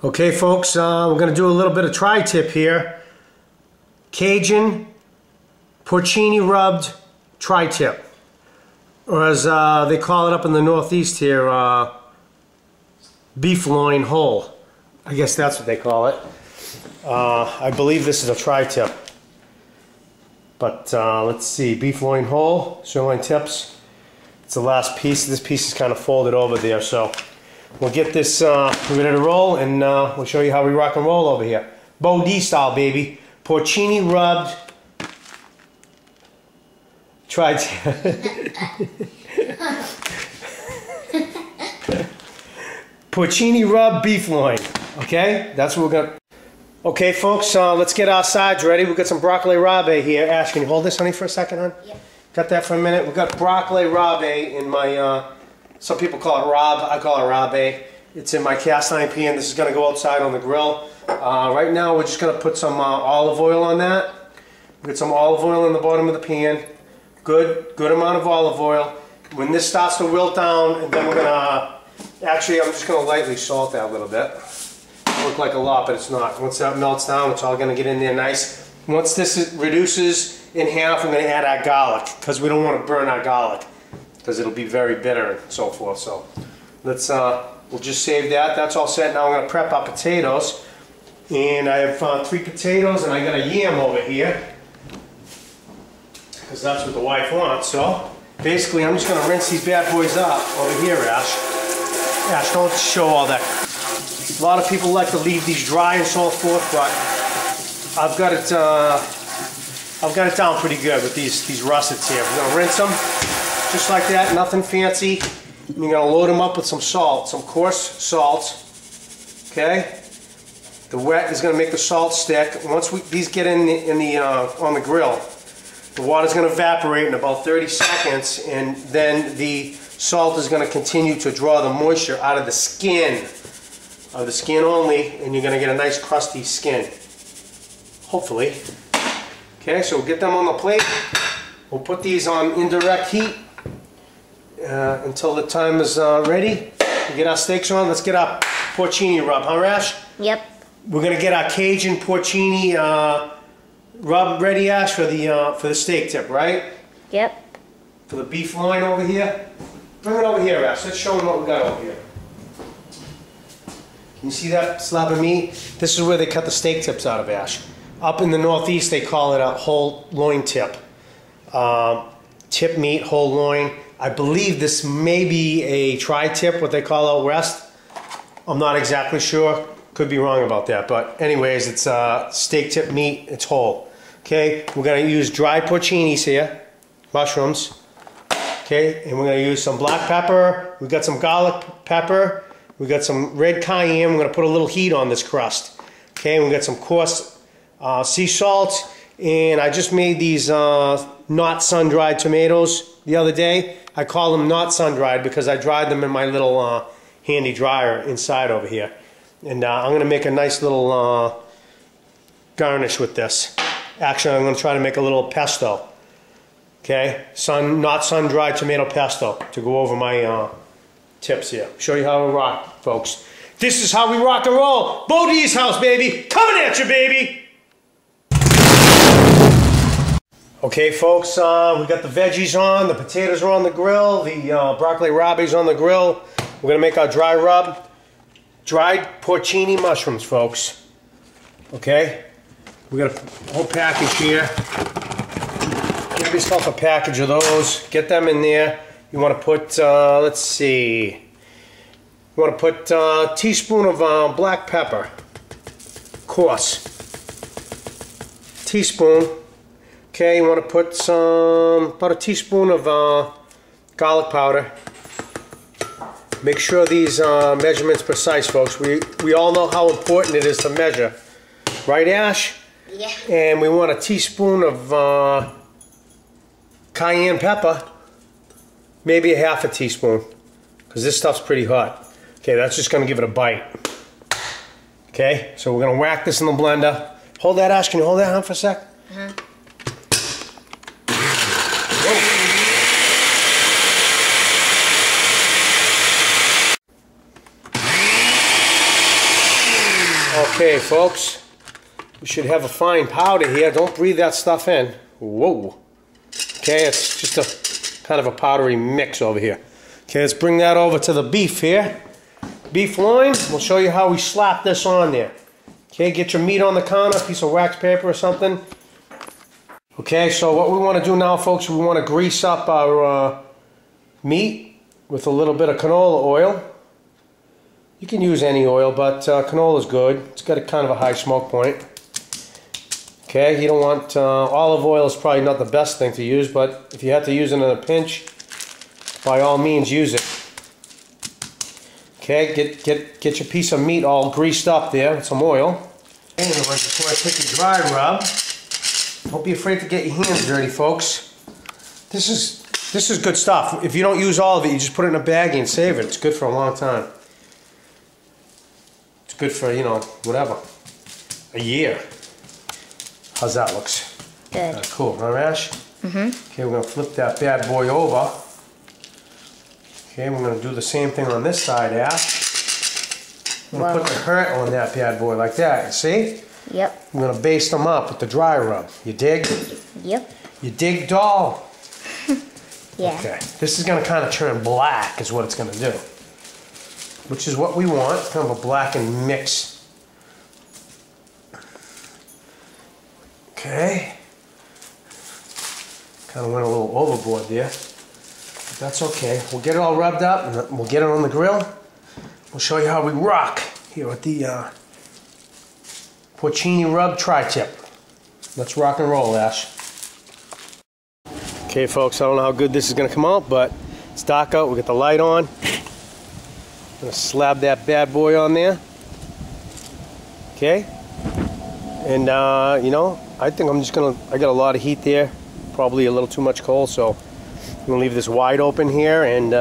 Okay folks, we're going to do a little bit of tri-tip here. Cajun porcini rubbed tri-tip. Or as they call it up in the Northeast here, beef loin whole. I guess that's what they call it. I believe this is a tri-tip. But let's see, beef loin whole, sirloin tips. It's the last piece. This piece is kind of folded over there, so we'll get this ready to roll, and we'll show you how we rock and roll over here. Bo D style, baby. Porcini rubbed porcini rubbed beef loin. Okay, that's what we're gonna. Okay, folks, let's get our sides ready. We've got some broccoli rabe here. Ash, can you hold this, honey, for a second, hon? Yep. Got that for a minute. We've got broccoli rabe in my. Some people call it Rob, I call it Rabe. It's in my cast iron pan. This is going to go outside on the grill. Right now we're just going to put some olive oil on that. Get some olive oil in the bottom of the pan. Good amount of olive oil. When this starts to wilt down, and then we're going to, actually I'm just going to lightly salt that a little bit. It'll look like a lot, but it's not. Once that melts down, it's all going to get in there nice. Once this reduces in half, I'm going to add our garlic, because we don't want to burn our garlic, because it'll be very bitter and so forth. So let's we'll just save that. That's all set. Now I'm going to prep our potatoes, and I have 3 potatoes, and I got a yam over here because that's what the wife wants. So basically I'm just going to rinse these bad boys up over here. Ash, don't show all that. A lot of people like to leave these dry and so forth, but I've got it down pretty good with these russets here. We're going to rinse them just like that, nothing fancy. And you're going to load them up with some salt, some coarse salt. Okay? The wet is going to make the salt stick. Once these get on the grill, the water is going to evaporate in about 30 seconds, and then the salt is going to continue to draw the moisture out of the skin only, and you're going to get a nice crusty skin, hopefully. Okay, so we'll get them on the plate. We'll put these on indirect heat until the time is ready. We'll get our steaks on. Let's get our porcini rub, huh, Ash? Yep. We're gonna get our Cajun porcini rub ready, Ash, for the steak tip, right? Yep. For the beef loin over here. Bring it over here, Ash. Let's show them what we got over here. Can you see that slab of meat? This is where they cut the steak tips out of, Ash. Up in the Northeast, they call it a whole loin tip. Tip meat, whole loin. I believe this may be a tri-tip, what they call out west. I'm not exactly sure. Could be wrong about that. But anyways, it's steak tip meat. It's whole. Okay, we're going to use dried porcinis here. Mushrooms. Okay, and we're going to use some black pepper. We've got some garlic pepper. We've got some red cayenne. We're going to put a little heat on this crust. Okay, we've got some coarse sea salt. And I just made these not sun-dried tomatoes the other day. I call them not sun-dried because I dried them in my little handy dryer inside over here. And I'm going to make a nice little garnish with this. Actually, I'm going to try to make a little pesto. Okay, not sun-dried tomato pesto to go over my tips here. Show you how we rock, folks. This is how we rock and roll. Bo D's house, baby. Coming at you, baby. Okay, folks, we got the veggies on, the potatoes are on the grill, the broccoli rabe's on the grill. We're going to make our dry rub. Dried porcini mushrooms, folks. Okay? We got a whole package here. Get yourself a package of those. Get them in there. You want to put, let's see. You want to put a teaspoon of black pepper. Coarse. Teaspoon. Okay, you want to put about a teaspoon of garlic powder. Make sure these measurements precise, folks. We all know how important it is to measure. Right, Ash? Yeah. And we want a teaspoon of cayenne pepper. Maybe a half a teaspoon, because this stuff's pretty hot. Okay, that's just going to give it a bite. Okay, so we're going to whack this in the blender. Hold that, Ash. Can you hold that on for a sec? Uh-huh. Okay, folks, we should have a fine powder here. Don't breathe that stuff in. Whoa. Okay, it's just a kind of a powdery mix over here. Okay, let's bring that over to the beef here. Beef loin, we'll show you how we slap this on there. Okay, get your meat on the counter, a piece of wax paper or something. Okay, so what we want to do now, folks, we want to grease up our meat with a little bit of canola oil. You can use any oil, but canola is good. It's got a kind of a high smoke point. Okay, you don't want, olive oil is probably not the best thing to use, but if you have to use it in a pinch, by all means use it. Okay, get your piece of meat all greased up there with some oil. And then before I take your dry rub, don't be afraid to get your hands dirty, folks. This is good stuff. If you don't use all of it, you just put it in a baggie and save it. It's good for a long time. It's good for, you know, whatever. A year. How's that looks? Good. Cool, huh, Ash? Mm-hmm. Okay, we're going to flip that bad boy over. Okay, we're going to do the same thing on this side, Ash. I'm going to put the hurt on that bad boy like that, you see? Yep. I'm going to baste them up with the dry rub. You dig? Yep. You dig, doll? Yeah. Okay, this is going to kind of turn black is what it's going to do. Which is what we want, kind of a blackened mix. Okay. Kind of went a little overboard there. But that's okay. We'll get it all rubbed up and we'll get it on the grill. We'll show you how we rock here with the Porcini Rub Tri-Tip. Let's rock and roll, Ash. Okay, folks, I don't know how good this is going to come out, but it's dark out. We got the light on. I'm going to slab that bad boy on there. Okay. And, you know, I think I'm just going to, I got a lot of heat there. Probably a little too much coal, so I'm going to leave this wide open here and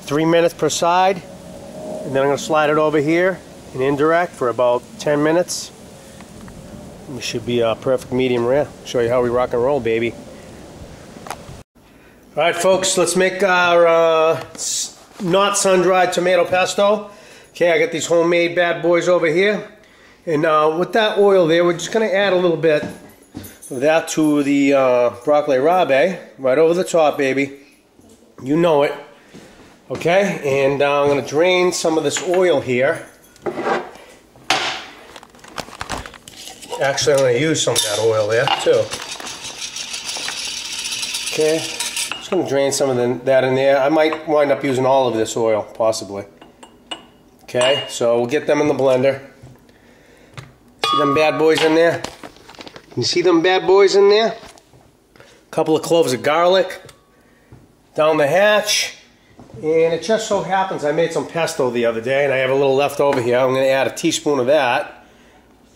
3 minutes per side. And then I'm going to slide it over here in indirect for about 10 minutes. We should be a perfect medium rare. Show you how we rock and roll, baby. Alright, folks, let's make our not sun-dried tomato pesto. Okay, I got these homemade bad boys over here. And with that oil there, we're just going to add a little bit of that to the broccoli rabe. Right over the top, baby. You know it. Okay, and I'm going to drain some of this oil here. Actually, I'm going to use some of that oil there, too. Okay, just going to drain some of that in there. I might wind up using all of this oil, possibly. Okay, so we'll get them in the blender. See them bad boys in there? You see them bad boys in there? A couple of cloves of garlic down the hatch. And it just so happens I made some pesto the other day and I have a little left over here. I'm going to add a teaspoon of that.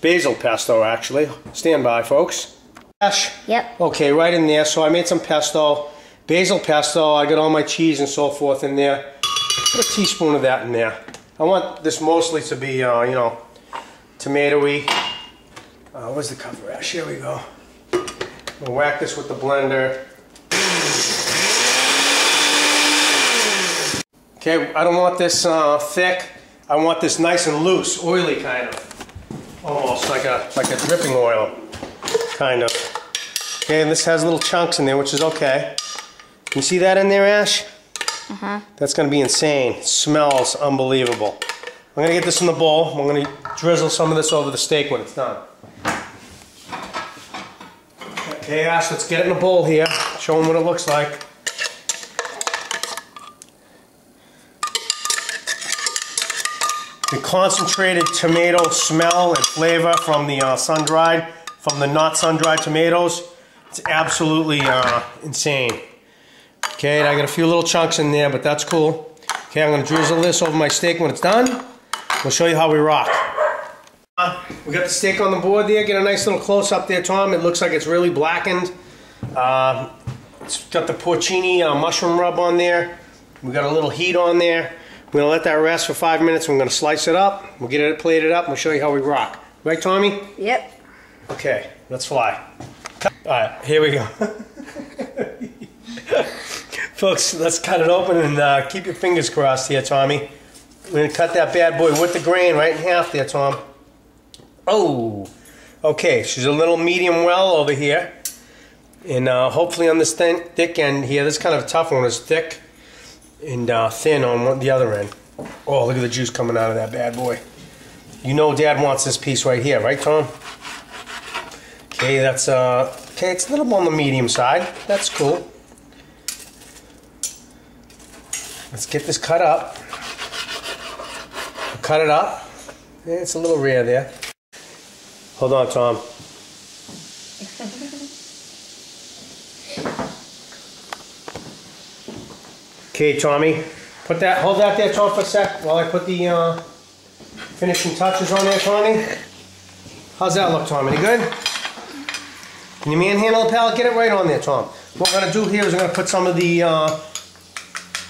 Basil pesto, actually. Stand by, folks. Ash? Yep. Okay, right in there. So I made some pesto. Basil pesto. I got all my cheese and so forth in there. Put a teaspoon of that in there. I want this mostly to be, you know, tomatoey. Where's the cover, Ash? Here we go. We'll whack this with the blender. Okay, I don't want this thick. I want this nice and loose, oily kind of. Almost like a dripping oil, kind of. Okay, and this has little chunks in there, which is okay. Can you see that in there, Ash? Uh-huh. That's going to be insane. It smells unbelievable. I'm going to get this in the bowl. I'm going to drizzle some of this over the steak when it's done. Okay, Ash, let's get it in a bowl here. Show them what it looks like. The concentrated tomato smell and flavor from the sun-dried, from the not sun-dried tomatoes. It's absolutely insane. Okay, and I got a few little chunks in there, but that's cool. Okay, I'm going to drizzle this over my steak when it's done. We'll show you how we rock. We got the steak on the board there. Get a nice little close-up there, Tom. It looks like it's really blackened. It's got the porcini mushroom rub on there. We got a little heat on there. We're going to let that rest for 5 minutes. We're going to slice it up. We'll get it plated up and we'll show you how we rock. Right, Tommy? Yep. Okay, let's fly. Alright, here we go. Folks, let's cut it open and keep your fingers crossed here, Tommy. We're gonna cut that bad boy with the grain right in half there, Tom. Oh, okay, she's a little medium well over here. And hopefully on this thick end here, this kind of a tough one is thick and thin on the other end. Oh, look at the juice coming out of that bad boy. You know Dad wants this piece right here, right, Tom? Okay, that's okay, it's a little on the medium side. That's cool. Let's get this cut up. Cut it up. Yeah, it's a little rare there. Hold on, Tom. Okay, Tommy. Hold that there, Tom, for a sec while I put the finishing touches on there, Tommy. How's that look, Tom? Any good? Can you manhandle the pallet? Get it right on there, Tom. What we're gonna do here is we're gonna put some of the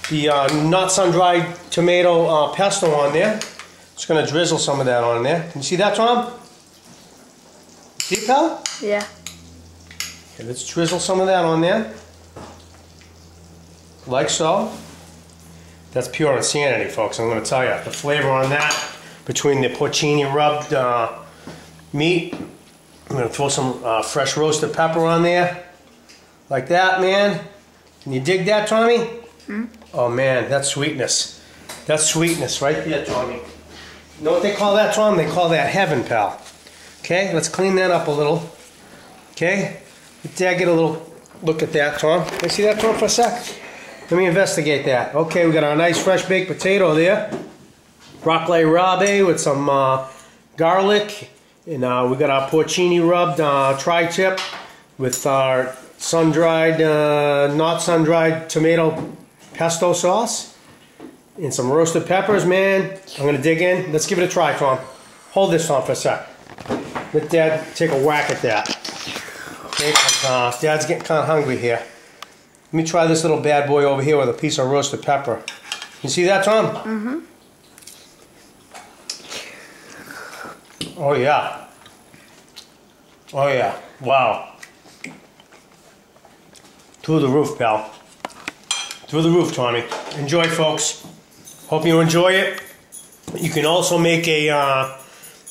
not sun-dried tomato pesto on there. Just gonna drizzle some of that on there. Can you see that, Tom? See it, pal? Yeah. Okay, let's drizzle some of that on there. Like so. That's pure insanity, folks. I'm gonna tell you, the flavor on that between the porcini rubbed meat. I'm gonna throw some fresh roasted pepper on there, like that, man. Can you dig that, Tommy? Hmm? Oh man, that's sweetness. That's sweetness right there, Tommy. You know what they call that, Tom? They call that heaven, pal. Okay, let's clean that up a little. Okay, let Dad get a little look at that, Tom. Can I see that, Tom, for a sec? Let me investigate that. Okay, we got our nice fresh baked potato there. Broccoli rabe with some garlic. And we got our porcini rubbed tri-tip with our sun-dried, not sun-dried tomato pesto sauce. And some roasted peppers, man. I'm gonna dig in. Let's give it a try, Tom. Hold this, Tom, for a sec. Let Dad take a whack at that. Okay, Dad's getting kind of hungry here. Let me try this little bad boy over here with a piece of roasted pepper. You see that, Tom? Mm-hmm. Oh yeah. Oh yeah. Wow. Through the roof, pal. Through the roof, Tommy. Enjoy, folks. Hope you enjoy it. You can also make a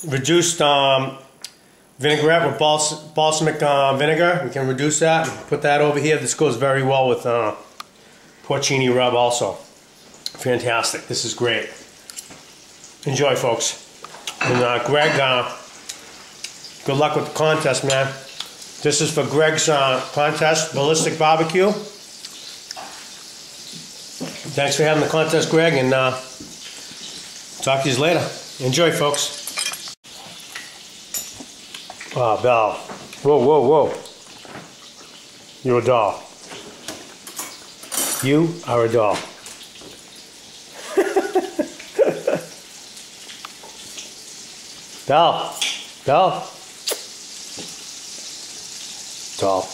reduced vinaigrette with balsamic vinegar. We can reduce that and put that over here. This goes very well with porcini rub also. Fantastic. This is great. Enjoy, folks. And Greg, good luck with the contest, man. This is for Greg's contest, Ballistic Barbecue. Thanks for having the contest, Greg, and talk to you later. Enjoy, folks. Ah, Belle. Whoa, whoa, whoa. You're a doll. You are a doll. Belle. Belle. Doll.